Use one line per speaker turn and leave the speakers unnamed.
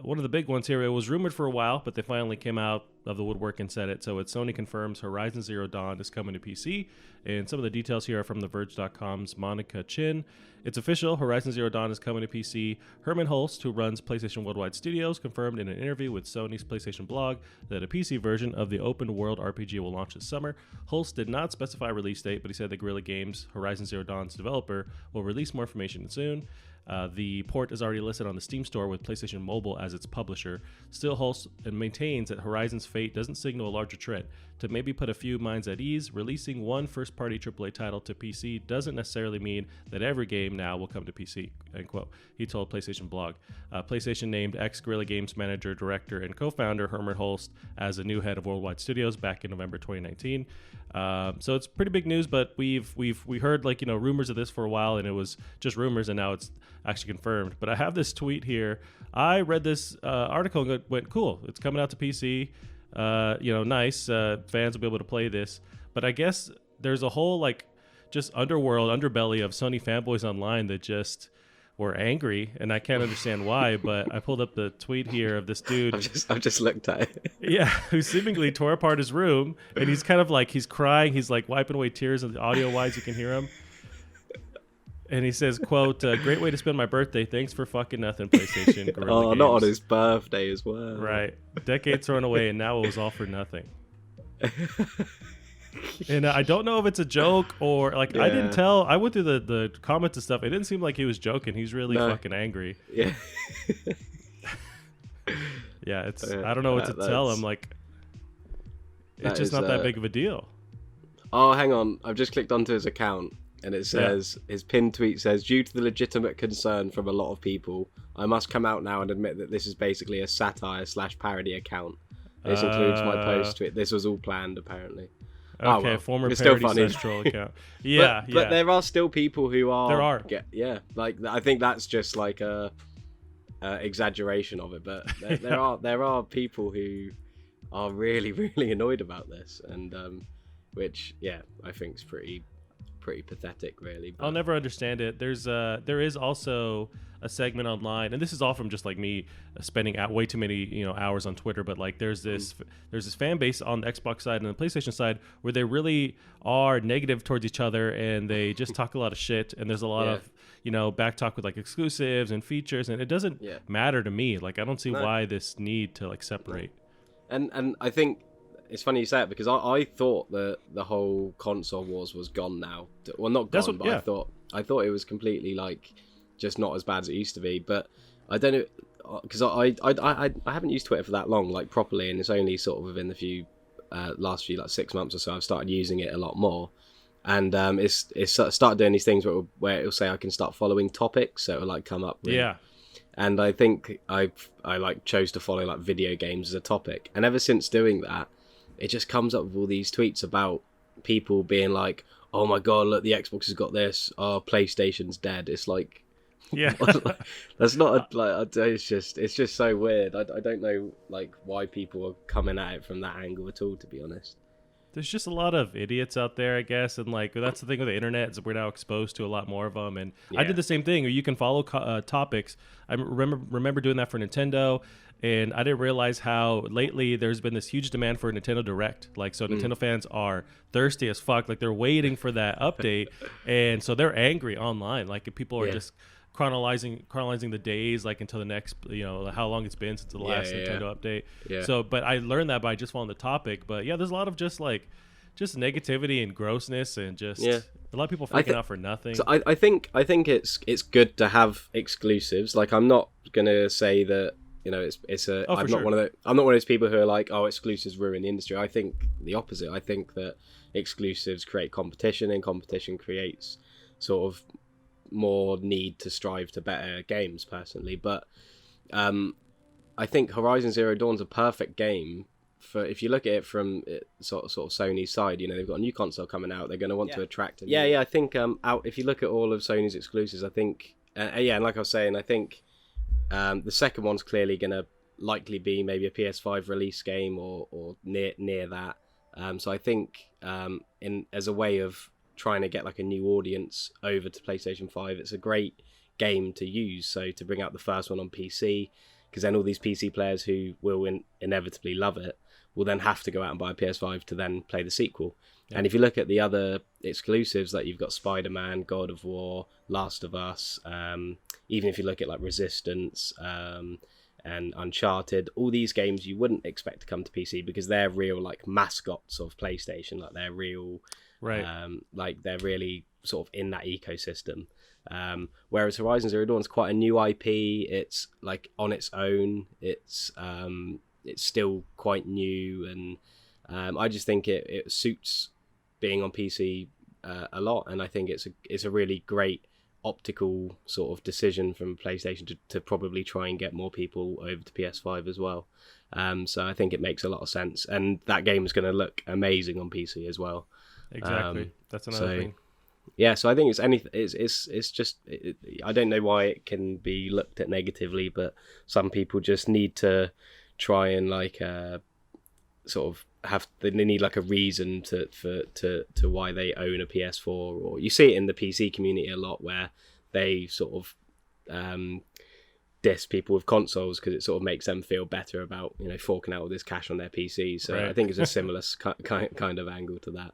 One of the big ones here, it was rumored for a while, but they finally came out of the woodwork and said it. So it's Sony confirms Horizon Zero Dawn is coming to PC. And some of the details here are from TheVerge.com's Monica Chin. It's official, Horizon Zero Dawn is coming to PC. Herman Holst, who runs PlayStation Worldwide Studios, confirmed in an interview with Sony's PlayStation blog that a PC version of the open world RPG will launch this summer. Holst did not specify a release date, but he said that Guerrilla Games, Horizon Zero Dawn's developer, will release more information soon. The port is already listed on the Steam store with PlayStation Mobile as its publisher. Still, Holst maintains that Horizon's fate doesn't signal a larger threat. To maybe put a few minds at ease, releasing one first-party AAA title to PC doesn't necessarily mean that every game now will come to PC, end quote, he told PlayStation blog. PlayStation named ex-Guerrilla Games manager, director, and co-founder Herman Holst as the new head of Worldwide Studios back in November 2019. So it's pretty big news, but we heard rumors of this for a while, and it was just rumors, and now it's actually confirmed. But I have this tweet here. I read this article and went, cool, it's coming out to PC. Nice. Fans will be able to play this. But I guess there's a whole just underbelly of Sony fanboys online that just were angry, and I can't understand why. But I pulled up the tweet here of this dude.
I've just looked at it.
Yeah, who seemingly tore apart his room, and he's kind of he's crying. He's wiping away tears, and audio-wise, you can hear him. And he says, quote, great way to spend my birthday. Thanks for fucking nothing, PlayStation. Guerrilla Games.
Not on his birthday as well.
Right. Decade thrown away, and now it was all for nothing. And I don't know if it's a joke or I didn't tell. I went through the comments and stuff. It didn't seem like he was joking. He's really fucking angry.
Yeah.
Yeah, it's I don't know what to tell him. It's just not that big of a deal.
Oh, hang on. I've just clicked onto his account. And it says, his pinned tweet says, due to the legitimate concern from a lot of people, I must come out now and admit that this is basically a satire/parody account. This includes my post tweet. This was all planned, apparently.
Okay, former parody troll account. Yeah,
but there are still people who are.
There are.
I think that's just a exaggeration of it. But there are people who are really, really annoyed about this, and which I think is pretty pathetic, really. But
I'll never understand it. There is also a segment online, and this is all from just me spending way too many hours on Twitter. But there's this fan base on the Xbox side and the PlayStation side where they really are negative towards each other, and they just talk a lot of shit. And there's a lot of back talk with exclusives and features, and it doesn't matter to me. I don't see why this need to separate.
And I think. It's funny you say it because I thought that the whole console wars was gone now. Well, not gone, but I thought it was completely just not as bad as it used to be. But I don't know because I haven't used Twitter for that long, properly, and it's only sort of within the last few 6 months or so I've started using it a lot more. And it's started doing these things where it'll say I can start following topics, so it'll come up with, and I think I chose to follow video games as a topic, and ever since doing that, it just comes up with all these tweets about people being like, oh my god, look, the Xbox has got this, PlayStation's dead. It's that's not it's just so weird. I don't know why people are coming at it from that angle at all, to be honest.
There's just a lot of idiots out there, I guess, and that's the thing with the internet is we're now exposed to a lot more of them. And I did the same thing. You can follow topics. I remember doing that for Nintendo, and I didn't realize how lately there's been this huge demand for Nintendo Direct. Nintendo fans are thirsty as fuck. They're waiting for that update, and so they're angry online. People are just chronologizing the days until the next how long it's been since the last Nintendo update. So but I learned that by just following the topic. But there's a lot of just negativity and grossness and just a lot of people freaking out for nothing.
So I think it's good to have exclusives. I'm not gonna say that it's a I'm not one of those people who are exclusives ruin the industry. I think the opposite. I think that exclusives create competition, and competition creates sort of more need to strive to better games, personally. But I think Horizon Zero Dawn's a perfect game for, if you look at it from sort of Sony's side. They've got a new console coming out, they're going to want to attract I think if you look at all of Sony's exclusives, I think and like I was saying, I think the second one's clearly going to likely be maybe a PS5 release game or near that. So I think as a way of trying to get a new audience over to PlayStation 5, it's a great game to use. So to bring out the first one on PC, because then all these PC players who will inevitably love it will then have to go out and buy a PS5 to then play the sequel. Yeah. And if you look at the other exclusives, like you've got Spider-Man, God of War, Last of Us, even if you look at like Resistance and Uncharted, all these games you wouldn't expect to come to PC because they're real like mascots of PlayStation, like they're real,
right?
Like they're really sort of in that ecosystem. Whereas Horizon Zero Dawn is quite a new IP. It's like on its own. It's still quite new, and I just think it suits being on PC a lot. And I think it's a really great optical sort of decision from PlayStation to probably try and get more people over to PS5 as well. So I think it makes a lot of sense, and that game is going to look amazing on PC as well.
Exactly, that's another thing.
Yeah, so I think it's just I don't know why it can be looked at negatively, but some people just need to try and like sort of they need like a reason to why they own a PS4, or you see it in the PC community a lot where they sort of diss people with consoles because it sort of makes them feel better about forking out all this cash on their PC. So right. I think it's a similar kind of angle to that.